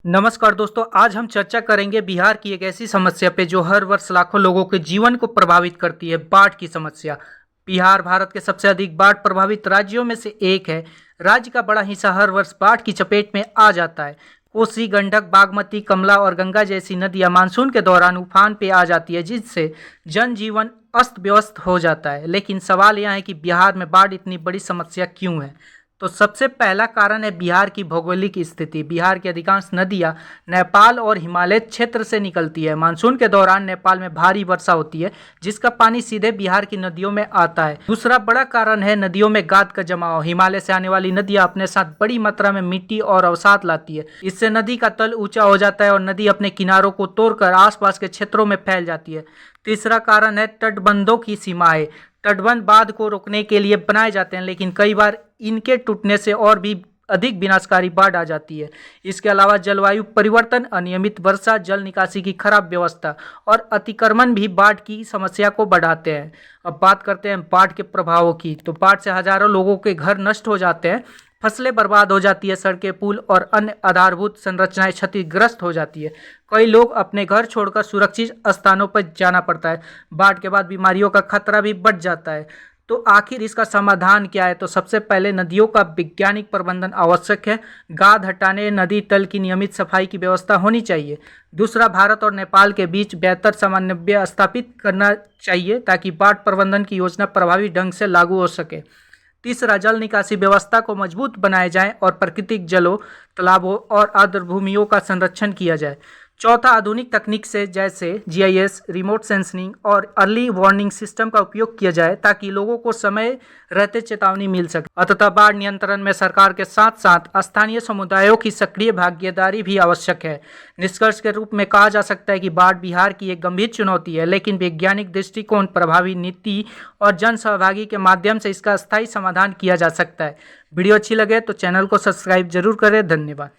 नमस्कार दोस्तों, आज हम चर्चा करेंगे बिहार की एक ऐसी समस्या पे जो हर वर्ष लाखों लोगों के जीवन को प्रभावित करती है, बाढ़ की समस्या। बिहार भारत के सबसे अधिक बाढ़ प्रभावित राज्यों में से एक है। राज्य का बड़ा हिस्सा हर वर्ष बाढ़ की चपेट में आ जाता है। कोसी, गंडक, बागमती, कमला और गंगा जैसी नदियां मानसून के दौरान उफान पे आ जाती है, जिससे जनजीवन अस्त व्यस्त हो जाता है। लेकिन सवाल यह है कि बिहार में बाढ़ इतनी बड़ी समस्या क्यों है। तो सबसे पहला कारण है बिहार की भौगोलिक स्थिति। बिहार की अधिकांश नदियां नेपाल और हिमालय क्षेत्र से निकलती है। मानसून के दौरान नेपाल में भारी वर्षा होती है, जिसका पानी सीधे बिहार की नदियों में आता है। दूसरा बड़ा कारण है नदियों में गाद का जमाव। हिमालय से आने वाली नदियां अपने साथ बड़ी मात्रा में मिट्टी और अवसाद लाती है। इससे नदी का तल ऊंचा हो जाता है और नदी अपने किनारों को तोड़कर आसपास के क्षेत्रों में फैल जाती है। तीसरा कारण है तटबंधों की सीमाएं। तटबंध बाढ़ को रोकने के लिए बनाए जाते हैं, लेकिन कई बार इनके टूटने से और भी अधिक विनाशकारी बाढ़ आ जाती है। इसके अलावा जलवायु परिवर्तन, अनियमित वर्षा, जल निकासी की खराब व्यवस्था और अतिक्रमण भी बाढ़ की समस्या को बढ़ाते हैं। अब बात करते हैं बाढ़ के प्रभावों की। तो बाढ़ से हजारों लोगों के घर नष्ट हो जाते हैं, फसलें बर्बाद हो जाती है, सड़कें, पुल और अन्य आधारभूत संरचनाएं क्षतिग्रस्त हो जाती है। कई लोग अपने घर छोड़कर सुरक्षित स्थानों पर जाना पड़ता है। बाढ़ के बाद बीमारियों का खतरा भी बढ़ जाता है। तो आखिर इसका समाधान क्या है। तो सबसे पहले नदियों का वैज्ञानिक प्रबंधन आवश्यक है। गाद हटाने, नदी तल की नियमित सफाई की व्यवस्था होनी चाहिए। दूसरा, भारत और नेपाल के बीच बेहतर समन्वय स्थापित करना चाहिए ताकि बाढ़ प्रबंधन की योजना प्रभावी ढंग से लागू हो सके। तीसरा, जल निकासी व्यवस्था को मजबूत बनाया जाए और प्राकृतिक जलों, तालाबों और आर्द्रभूमियों का संरक्षण किया जाए। चौथा, आधुनिक तकनीक से जैसे जीआईएस, रिमोट सेंसिंग और अर्ली वार्निंग सिस्टम का उपयोग किया जाए ताकि लोगों को समय रहते चेतावनी मिल सके। अतः बाढ़ नियंत्रण में सरकार के साथ साथ स्थानीय समुदायों की सक्रिय भागीदारी भी आवश्यक है। निष्कर्ष के रूप में कहा जा सकता है कि बाढ़ बिहार की एक गंभीर चुनौती है, लेकिन वैज्ञानिक दृष्टिकोण, प्रभावी नीति और जन सहभागी के माध्यम से इसका स्थायी समाधान किया जा सकता है। वीडियो अच्छी लगे तो चैनल को सब्सक्राइब जरूर करें। धन्यवाद।